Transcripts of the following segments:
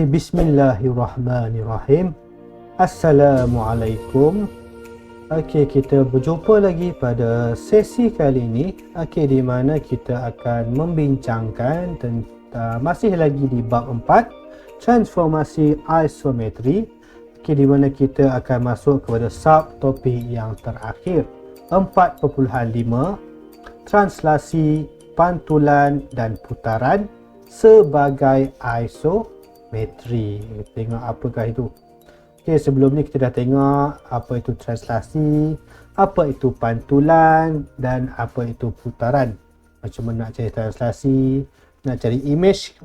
Bismillahirrahmanirrahim. Assalamualaikum. Kita berjumpa lagi pada sesi kali ini. Di mana kita akan membincangkan tentang masih lagi di bab 4, transformasi isometri. Di mana kita akan masuk kepada subtopik yang terakhir, 4.5, translasi, pantulan dan putaran sebagai isometri. Tengok apakah itu. Sebelum ni kita dah tengok apa itu translasi, apa itu pantulan dan apa itu putaran. Macam mana nak cari translasi, nak cari image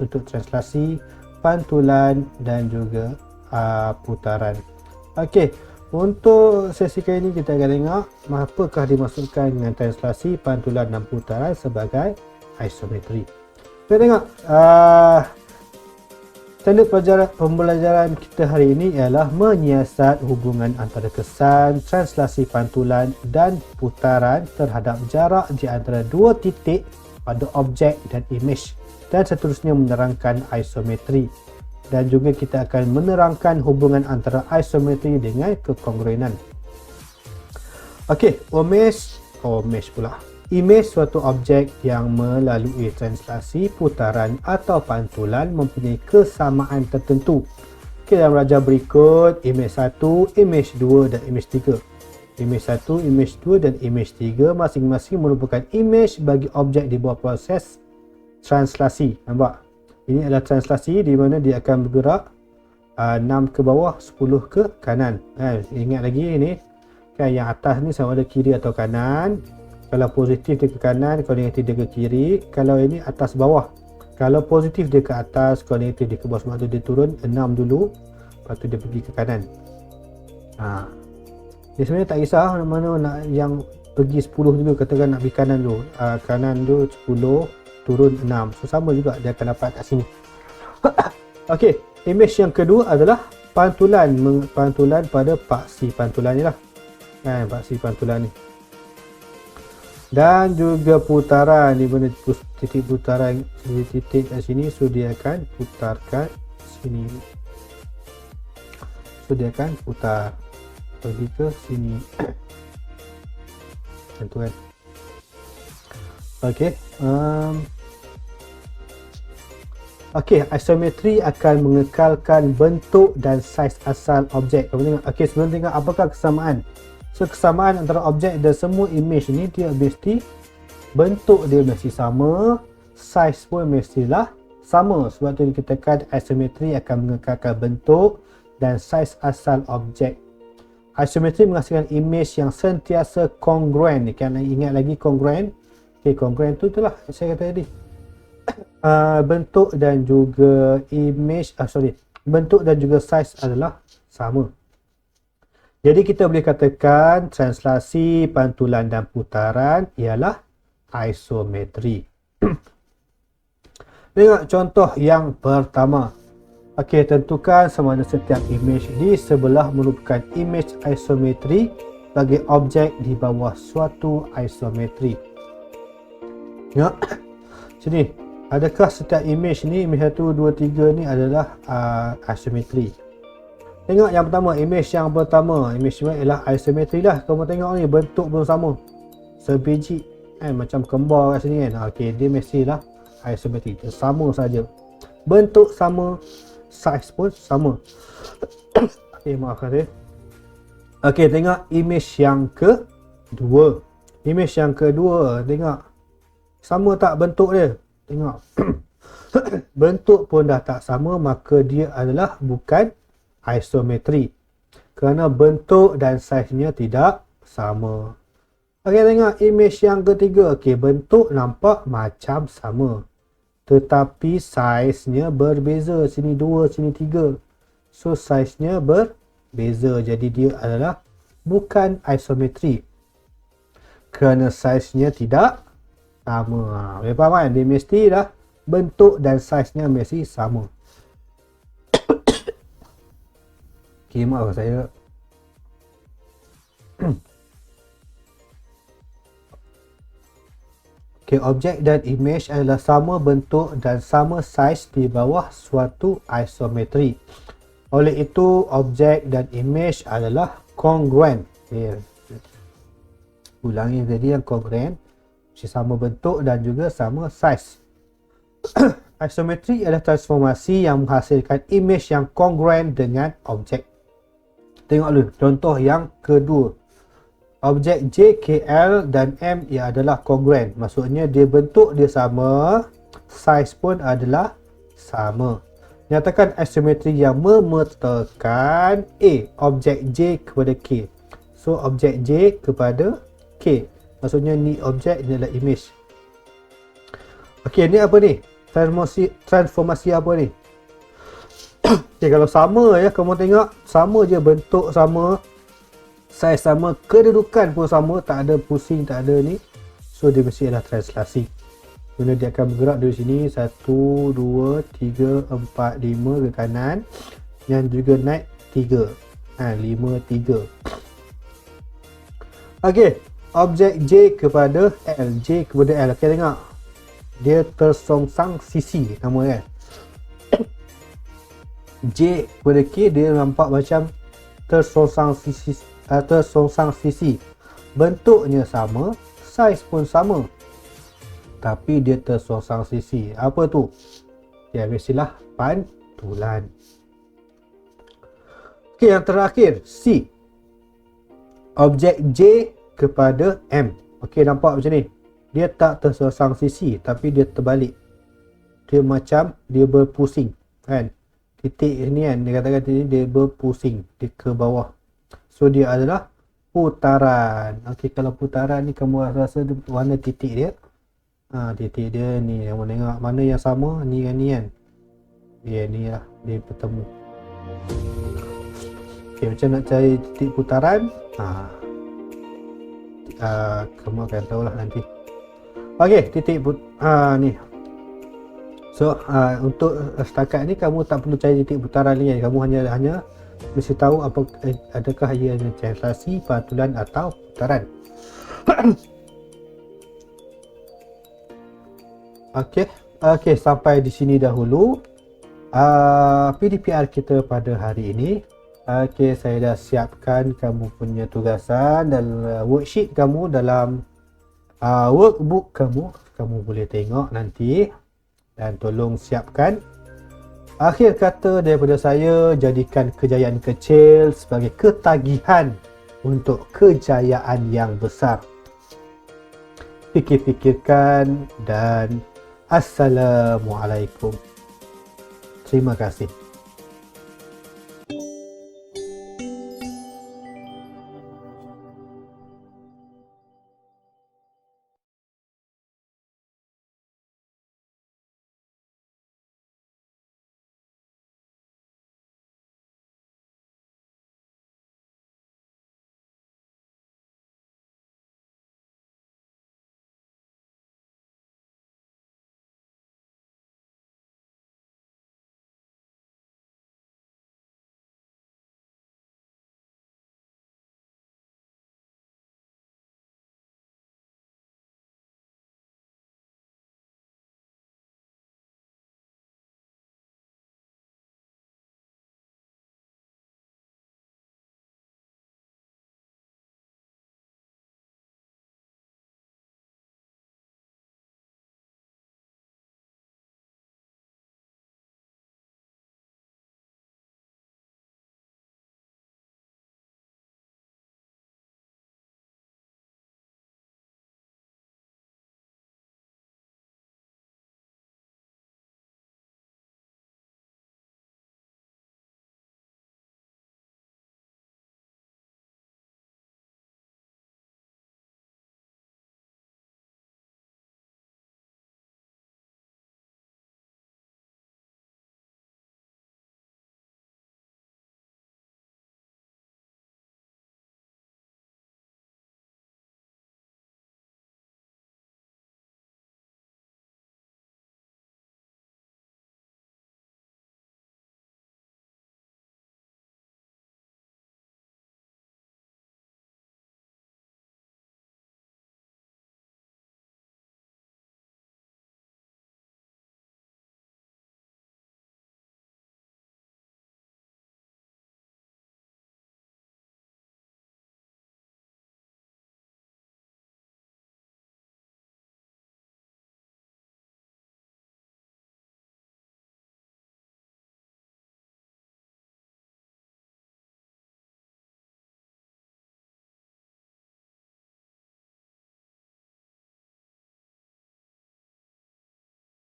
untuk translasi, pantulan dan juga putaran. Untuk sesi kali ini kita akan tengok apakah dimaksudkan dengan translasi, pantulan dan putaran sebagai isometri. Kita tengok standard pembelajaran kita hari ini ialah menyiasat hubungan antara kesan, translasi, pantulan dan putaran terhadap jarak di antara dua titik pada objek dan image, dan seterusnya menerangkan isometri. Dan juga kita akan menerangkan hubungan antara isometri dengan kekongruenan. Image suatu objek yang melalui translasi, putaran atau pantulan mempunyai kesamaan tertentu. Dalam rajah berikut, image 1, image 2 dan image 3. Image 1, image 2 dan image 3 masing-masing merupakan image bagi objek di bawah proses translasi. Nampak? Ini adalah translasi di mana dia akan bergerak 6 ke bawah, 10 ke kanan. Ingat lagi ini, yang atas ni sama ada kiri atau kanan. Kalau positif dia ke kanan, kalau negatif dia ke kiri. Kalau ini atas bawah, kalau positif dia ke atas, kalau negatif dia ke bawah. Sebab tu dia turun 6 dulu, lepas tu dia pergi ke kanan. Dia sebenarnya tak kisah mana nak yang pergi 10 dulu, katakan nak pergi kanan dulu. Kanan dulu 10, turun 6. So sama juga dia akan dapat kat sini. Image yang kedua adalah pantulan. Pantulan pada paksi pantulan ni lah. Paksi pantulan ni. Dan juga putaran, di mana titik putaran, titik kat sini, so dia akan putarkan sini. So dia akan putar pergi ke sini. Macam tu kan. Isometri akan mengekalkan bentuk dan saiz asal objek. Kamu tengok. Sebelum tengok apakah kesamaan. So kesamaan antara objek dan semua image ni, dia mesti bentuk dia mesti sama, saiz pun mestilah sama. Sebab tu dikatakan isometri akan mengekalkan bentuk dan saiz asal objek. Isometri menghasilkan image yang sentiasa kongruen. Kan ingat lagi kongruen. Kongruen tu itulah saya kata tadi. Bentuk dan juga bentuk dan juga saiz adalah sama. Jadi kita boleh katakan translasi, pantulan dan putaran ialah isometri. Tengok contoh yang pertama. Tentukan sama ada setiap image di sebelah merupakan image isometri bagi objek di bawah suatu isometri. Tengok sini, adakah setiap image ni, image 1, 2, 3 ni adalah isometri? Tengok yang pertama, image yang pertama. Image ni ialah isometri lah. Kamu tengok ni, bentuk pun sama, sebiji macam kembar kat sini kan. Dia mestilah isometri. Dia sama saja, bentuk sama, saiz pun sama. Maafkan saya. Tengok image yang kedua. Image yang kedua, tengok sama tak bentuk dia? Tengok. Bentuk pun dah tak sama, maka dia adalah bukan isometri, kerana bentuk dan saiznya tidak sama. Tengok image yang ketiga. Bentuk nampak macam sama, tetapi saiznya berbeza. Sini 2, sini 3. So saiznya berbeza. Jadi dia adalah bukan isometri, kerana saiznya tidak sama. Faham kan? Dia mestilah bentuk dan saiznya mesti sama. Maaf saya Okey, objek dan image adalah sama bentuk dan sama saiz di bawah suatu isometri. Oleh itu, objek dan image adalah kongruent. Okay. Ulangi tadi yang kongruent, sama bentuk dan juga sama saiz. Isometri adalah transformasi yang menghasilkan image yang kongruent dengan objek. Tengok dulu contoh yang kedua. Objek J, KL dan M ia adalah kongruent. Maksudnya dia bentuk dia sama, saiz pun adalah sama. Nyatakan isometri yang memetakan A, objek J kepada K. So objek J kepada K. Maksudnya ni objek, ni adalah image. Okey, ni apa ni? Transformasi apa ni? Okay, kalau sama ya, kamu tengok sama je, bentuk sama, saiz sama, kedudukan pun sama, tak ada pusing, tak ada ni. So dia mesti adalah translasi. Kemudian dia akan bergerak dari sini 1, 2, 3, 4, 5 ke kanan. Yang juga naik 3. 5, 3. Okey, objek J kepada L. J kepada L. Okey, tengok. Dia tersongsang sisi nama kan. J kepada K dia nampak macam tersongsang sisi. Bentuknya sama, saiz pun sama. Tapi dia tersongsang sisi. Apa tu? Ya, istilah pantulan. Okey, yang terakhir C. Objek J kepada M. Okey, nampak macam ni. Dia tak tersongsang sisi, tapi dia terbalik. Dia macam dia berpusing, kan? Titik ni kan, dia katakan titik dia berpusing, dia ke bawah. So dia adalah putaran. Okey, kalau putaran ni kamu rasa warna titik dia. Titik dia ni, kamu tengok mana yang sama, ni kan, ni kan. Dia ni lah, dia bertemu. Okey, macam nak cari titik putaran, kamu akan tahulah nanti. Okey, titik ni. So untuk setakat ni kamu tak perlu cari titik putaran ni, kamu hanya mesti tahu adakah ia translasi, pantulan atau putaran. Okey, sampai di sini dahulu PDPR kita pada hari ini. Okey, saya dah siapkan kamu punya tugasan dan worksheet kamu dalam workbook kamu boleh tengok nanti. Dan tolong siapkan. Akhir kata daripada saya, jadikan kejayaan kecil sebagai ketagihan untuk kejayaan yang besar. Fikir-fikirkan dan Assalamualaikum. Terima kasih.